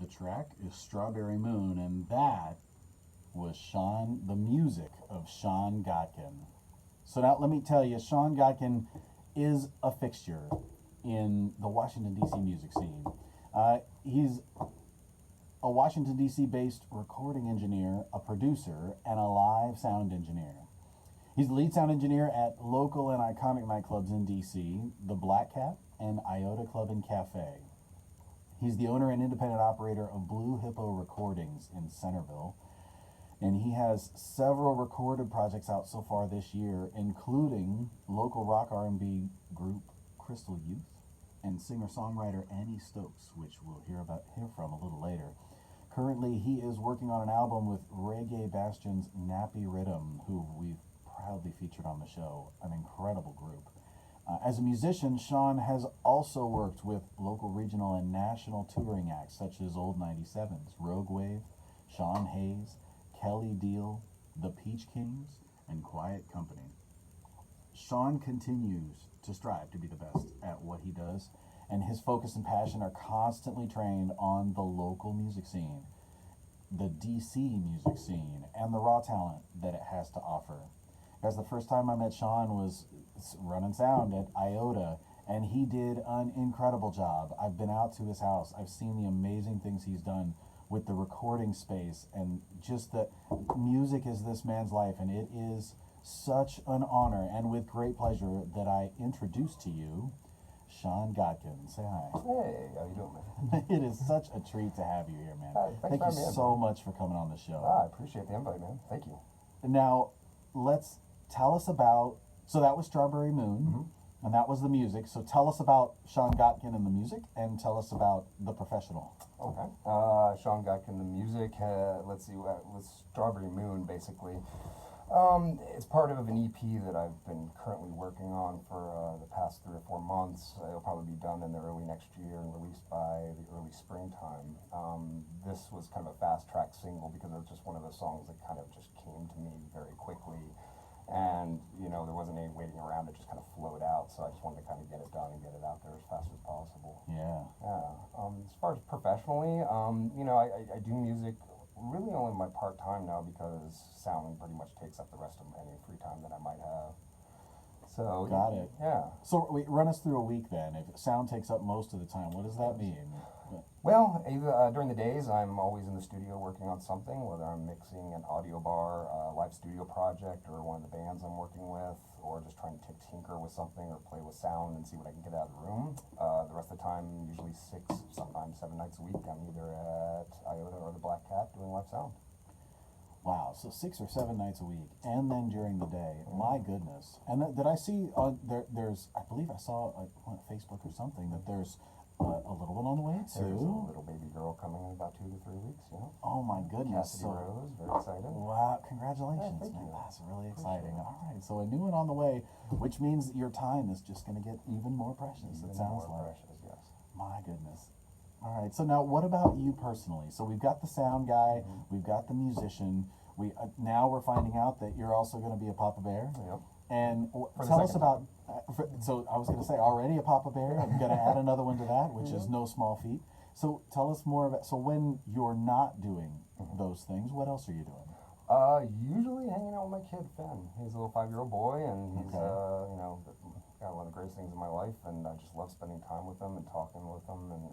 The track is Strawberry Moon, and that was the music of Sean Gotkin. So now let me tell you, Sean Gotkin is a fixture in the Washington, D.C. music scene. He's a Washington, D.C. based recording engineer, a producer, and a live sound engineer. He's the lead sound engineer at local and iconic nightclubs in D.C., the Black Cat and Iota Club and Cafe. He's the owner and independent operator of Blue Hippo Recordings in Centerville, and he has several recorded projects out so far this year, including local rock R&B group Crystal Youth and singer-songwriter Annie Stokes, which we'll hear from a little later. Currently, he is working on an album with Reggae Bastion's Nappy Rhythm, who we've proudly featured on the show, an incredible group. As a musician, Sean has also worked with local, regional, and national touring acts such as Old 97s, Rogue Wave, Sean Hayes, Kelly Deal, The Peach Kings, and Quiet Company. Sean continues to strive to be the best at what he does, and his focus and passion are constantly trained on the local music scene, the DC music scene, and the raw talent that it has to offer. Guys, the first time I met Sean was running sound at Iota, and he did an incredible job. I've been out to his house. I've seen the amazing things he's done with the recording space, and just the music is this man's life, and it is such an honor and with great pleasure that I introduce to you Sean Gotkin. Say hi. Hey, how you doing, man? It is such a treat to have you here, man. Thank you so much for coming on the show. I appreciate the invite, man. Thank you. Now, tell us about, so that was Strawberry Moon, and that was the music. So tell us about Sean Gotkin and the music, and tell us about the professional. Okay. Sean Gotkin, the music, let's see, with Strawberry Moon, basically. It's part of an EP that I've been currently working on for the past 3 or 4 months. It'll probably be done in the early next year and released by the early springtime. This was kind of a fast track single because it was just one of those songs that kind of just came to me very quickly. And, there wasn't any waiting around, it just kind of flowed out. So I just wanted to kind of get it done and get it out there as fast as possible. Yeah. As far as professionally, I do music really only my part-time now because sound pretty much takes up the rest of any free time that I might have. So Got it. Yeah. So wait, run us through a week then. If sound takes up most of the time, what does that mean? Well, during the days, I'm always in the studio working on something, whether I'm mixing an audio bar, a live studio project, or one of the bands I'm working with, or just trying to tinker with something or play with sound and see what I can get out of the room. The rest of the time, usually 6, sometimes 7 nights a week, I'm either at Iota or the Black Cat doing live sound. Wow, so 6 or 7 nights a week, and then during the day. My goodness. And did I see there's, I believe I saw on Facebook or something, that there's a little one on the way too. There's a little baby girl coming in about 2 to 3 weeks. Oh my goodness! Cassidy Rose, very excited. Wow! Congratulations, thank man. you. That's really exciting. All right, so a new one on the way, which means your time is just going to get even more precious. It sounds like. Precious, yes. My goodness. All right. So now, what about you personally? So we've got the sound guy, we've got the musician. Now we're finding out that you're also going to be a Papa Bear. Yep. And tell us about, so I was going to say already a Papa Bear, I'm going to add another one to that, which is no small feat. So tell us more about, so when you're not doing those things, what else are you doing? Usually hanging out with my kid, Finn. He's a little 5-year-old boy, and he's, got one of the greatest things in my life, and I just love spending time with him and talking with him, and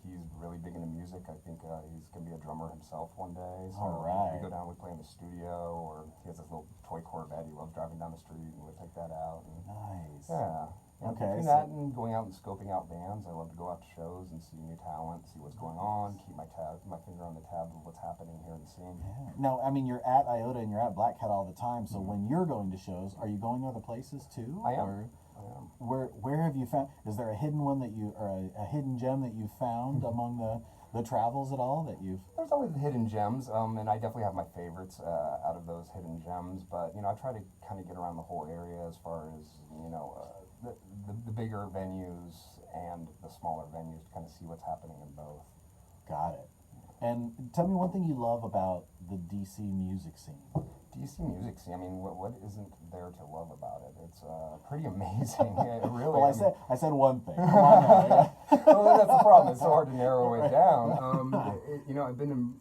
he's really big into music. I think he's going to be a drummer himself one day, so All right. we go down, we play in the studio, or he has this little toy Corvette he loves driving down the street, and we take that out. And, Nice. Yeah. Okay, Between that and going out and scoping out bands, I love to go out to shows and see new talent, see what's going on, keep my finger on the tab of what's happening here in the scene. Yeah. Now, I mean, you're at Iota and you're at Black Cat all the time, so when you're going to shows, are you going other places too? I am. Or where have you found, is there a hidden one that you, or a hidden gem that you found among the travels at all that you've? There's always hidden gems, and I definitely have my favorites out of those hidden gems, but, I try to kind of get around the whole area as far as, the bigger venues and the smaller venues to kind of see what's happening in both. Got it. And tell me one thing you love about the DC music scene. DC music scene, I mean, what isn't there to love about it? It's pretty amazing. Really. Well, I said one thing. Come on now. Well, that's the problem. It's so hard to narrow it down. I've been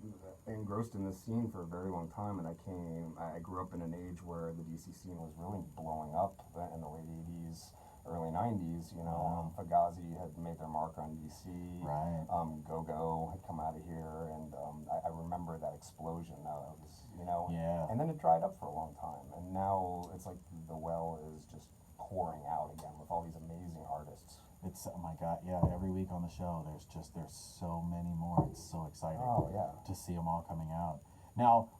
engrossed in this scene for a very long time, and I grew up in an age where the DC scene was really blowing up in the late 80s, early 90s. Fugazi had made their mark on DC. Right. Go-Go had come out of here, and I remember that explosion. That was, Yeah. and then it dried up for a long time, and now it's like the well is just pouring out again with all these amazing artists. It's, oh my God, yeah, every week on the show, there's so many more. It's so exciting Oh, yeah. to see them all coming out. Now,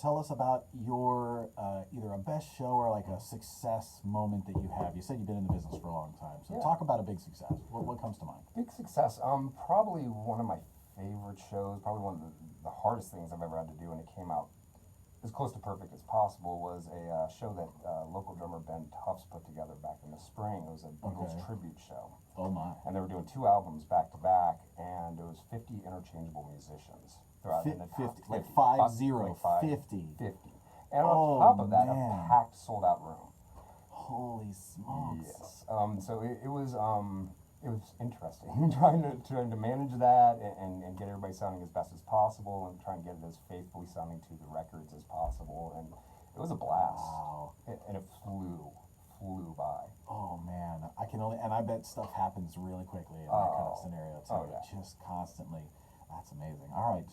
tell us about your, either a best show or like a success moment that you have. You said you've been in the business for a long time, so Yeah. talk about a big success. What comes to mind? Big success. Probably one of my favorite shows, probably one of the hardest things I've ever had to do, and it came out as close to perfect as possible, was a show that local drummer Ben Tufts put together back in the spring. It was a Beatles Okay. tribute show. Oh my. And they were doing 2 albums back to back, and it was 50 interchangeable musicians throughout. 50, like 50, 50. 50. And Oh, on top of that, man. a packed, sold out room. Holy smokes. Yes. So it was interesting trying to manage that and get everybody sounding as best as possible and try and get it as faithfully sounding to the records as possible. And it was a blast. Wow. And it flew by. Oh man, I can only, and I bet stuff happens really quickly in that kind of scenario too. Oh, yeah. Just constantly. That's amazing. All right,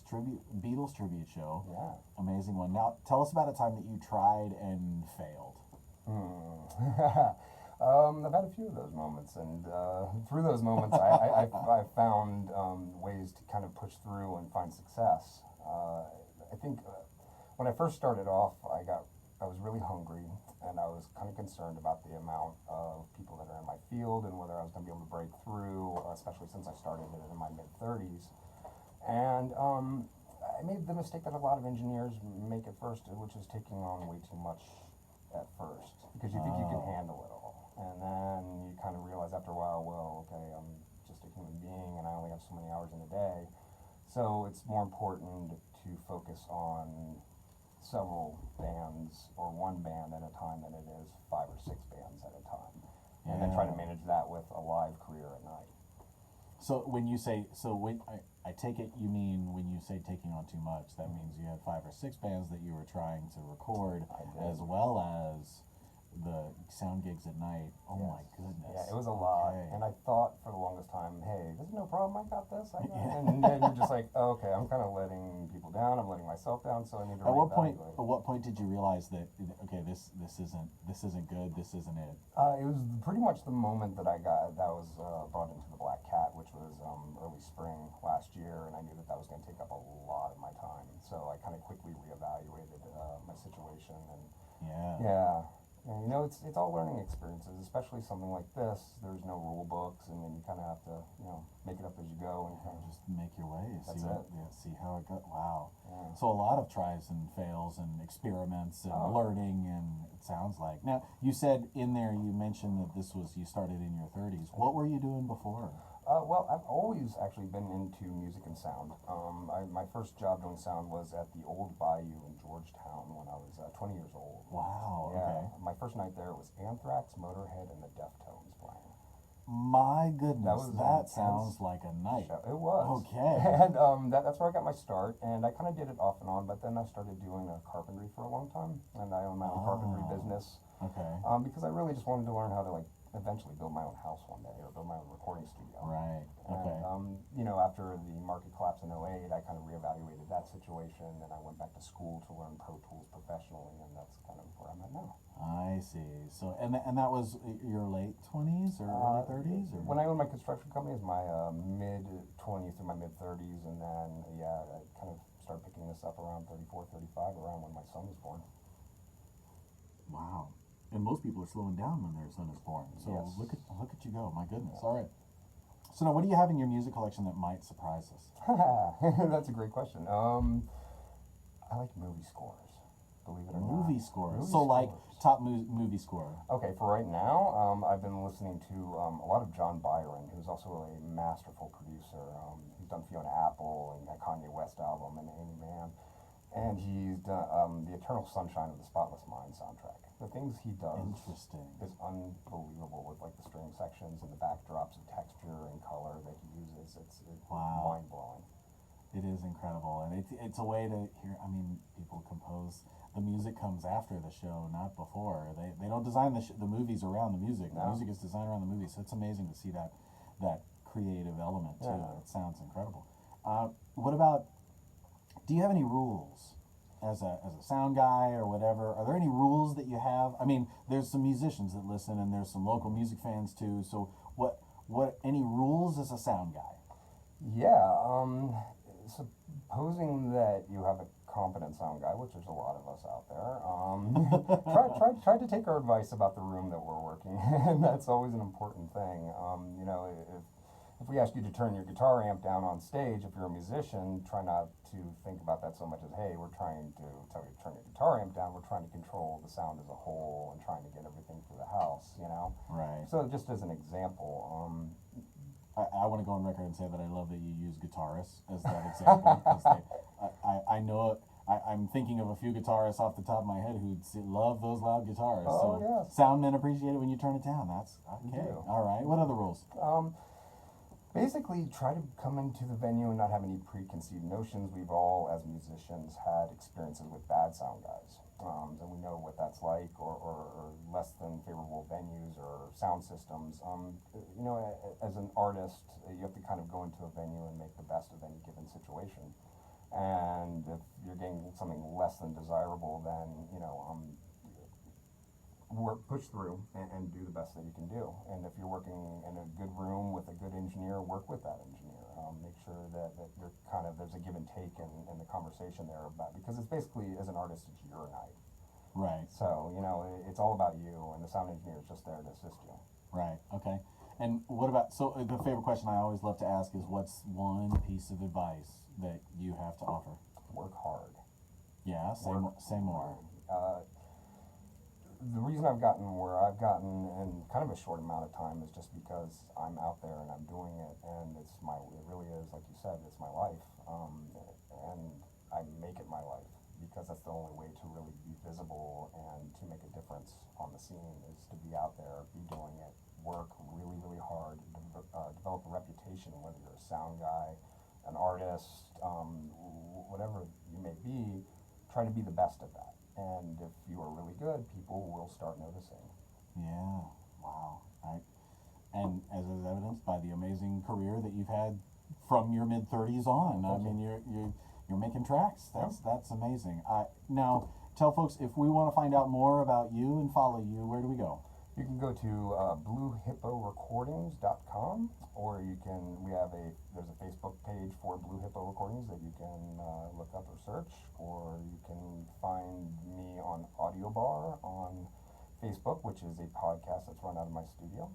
Beatles tribute show. Yeah. Amazing one. Now, tell us about a time that you tried and failed. I've had a few of those moments, and through those moments, I found ways to kind of push through and find success. I think when I first started off, I was really hungry, and I was kind of concerned about the amount of people that are in my field and whether I was going to be able to break through, especially since I started it in my mid-30s. And I made the mistake that a lot of engineers make at first, which is taking on way too much at first, because you think you can handle it all. And then you kind of realize after a while, well, okay, I'm just a human being and I only have so many hours in a day. So it's more important to focus on several bands or one band at a time than it is 5 or 6 bands at a time. And then try to manage that with a live career at night. So when you say, I take it you mean when you say taking on too much, that means you had 5 or 6 bands that you were trying to record, as well as the sound gigs at night. Oh Yes. my goodness. Yeah, it was a lot. Okay. And I thought for the longest time, hey, there's no problem, I got this. And then you're just like, oh, okay, I'm kind of letting people down, I'm letting myself down, so I need to At what point? reevaluate. At what point did you realize that okay, this isn't good, this isn't it? It was pretty much the moment that I was brought into the Black Cat, which was early spring last year, and I knew that was going to take up a lot of my time. So I kind of quickly reevaluated my situation, and Yeah. And, it's all learning experiences, especially something like this. There's no rule books, and then you kind of have to, make it up as you go, and kind of Just make your way. That's See how it goes. Wow. Yeah. So a lot of tries and fails and experiments and learning, and it sounds like. Now, you said in there, you mentioned that you started in your 30s. What were you doing before? Well, I've always actually been into music and sound. My first job doing sound was at the Old Bayou in Georgetown when I was 20 years old. Wow. Yeah, Okay. my first night there was Anthrax, Motorhead, and the Deftones playing. My goodness, was that intense sounds like a night. It was. Okay. And that's where I got my start, and I kind of did it off and on, but then I started doing carpentry for a long time, and I own my own carpentry business. Okay. Because I really just wanted to learn how to eventually build my own house one day, or build my own recording studio. Right. Okay. And after the market collapse in '08, I kind of reevaluated that situation, and I went back to school to learn Pro Tools professionally, and that's kind of where I'm at now. I see. So, and that was your late 20s or early 30s? Or? When I owned my construction company, it was my mid-20s through my mid-30s, and then, I kind of started picking this up around 34, 35, around when my son was born. Wow. And most people are slowing down when their son is born. So Yes. look at you go. My goodness. All right. So now, what do you have in your music collection that might surprise us? That's a great question. I like movie scores, believe it or not. Movie scores. Movie So like scores. top movie score. Okay, for right now, I've been listening to a lot of John Byron, who's also a masterful producer. He's done Fiona Apple and a Kanye West album and Amy Mann. And he's done the Eternal Sunshine of the Spotless Mind soundtrack. The things he does Interesting. is unbelievable, with the string sections and the backdrops of texture and color that he uses. It's Wow. mind blowing. It is incredible, and it's a way to hear. I mean, people compose. The music comes after the show, not before. They don't design the movies around the music. The No. music is designed around the movie, so it's amazing to see that creative element to Yeah. it. It sounds incredible. What about? Do you have any rules as a sound guy or whatever? Are there any rules that you have? I mean, there's some musicians that listen, and there's some local music fans too. So what any rules as a sound guy? Yeah, supposing that you have a competent sound guy, which there's a lot of us out there, try to take our advice about the room that we're working in. That's always an important thing. You know, if we ask you to turn your guitar amp down on stage, if you're a musician, try not to think about that so much as, hey, we're trying to tell you to turn your guitar amp down. We're trying to control the sound as a whole and trying to get everything through the house, you know? Right. So just as an example, I want to go on record and say that I love that you use guitarists as that example because I know I'm thinking of a few guitarists off the top of my head who love those loud guitars. Oh, so yes. sound men appreciate it when you turn it down. That's We okay. do. All right. What other rules? Basically, try to come into the venue and not have any preconceived notions. We've all, as musicians, had experiences with bad sound guys. And we know what that's like, or less than favorable venues or sound systems. You know, as an artist, you have to kind of go into a venue and make the best of any given situation. And if you're getting something less than desirable, then, you know, push through and do the best that you can do. And if you're working in a good room with a good engineer, work with that engineer. Make sure that you're kind of, there's a give and take in the conversation there about, because it's basically, as an artist, it's your night. Right. So, you know, it's all about you, and the sound engineer is just there to assist you. Right. Okay. And what about, so the favorite question I always love to ask is, what's one piece of advice that you have to offer? Work hard. Yeah, say more. The reason I've gotten where I've gotten in kind of a short amount of time is just because I'm out there and I'm doing it, and it really is, like you said, it's my life, and I make it my life because that's the only way to really be visible and to make a difference on the scene is to be out there, be doing it, work really, really hard, develop a reputation, whether you're a sound guy, an artist, whatever you may be, try to be the best at that. And if you are really good, people will start noticing. Yeah. Wow. And as is evidenced by the amazing career that you've had from your mid-30s on. I mean, you're making tracks. That's amazing. Now, tell folks, if we want to find out more about you and follow you, where do we go? You can go to bluehipporecordings.com, or there's a Facebook page for Blue Hippo Recordings that you can look up or search, or you can find me on Audio Bar on Facebook, which is a podcast that's run out of my studio.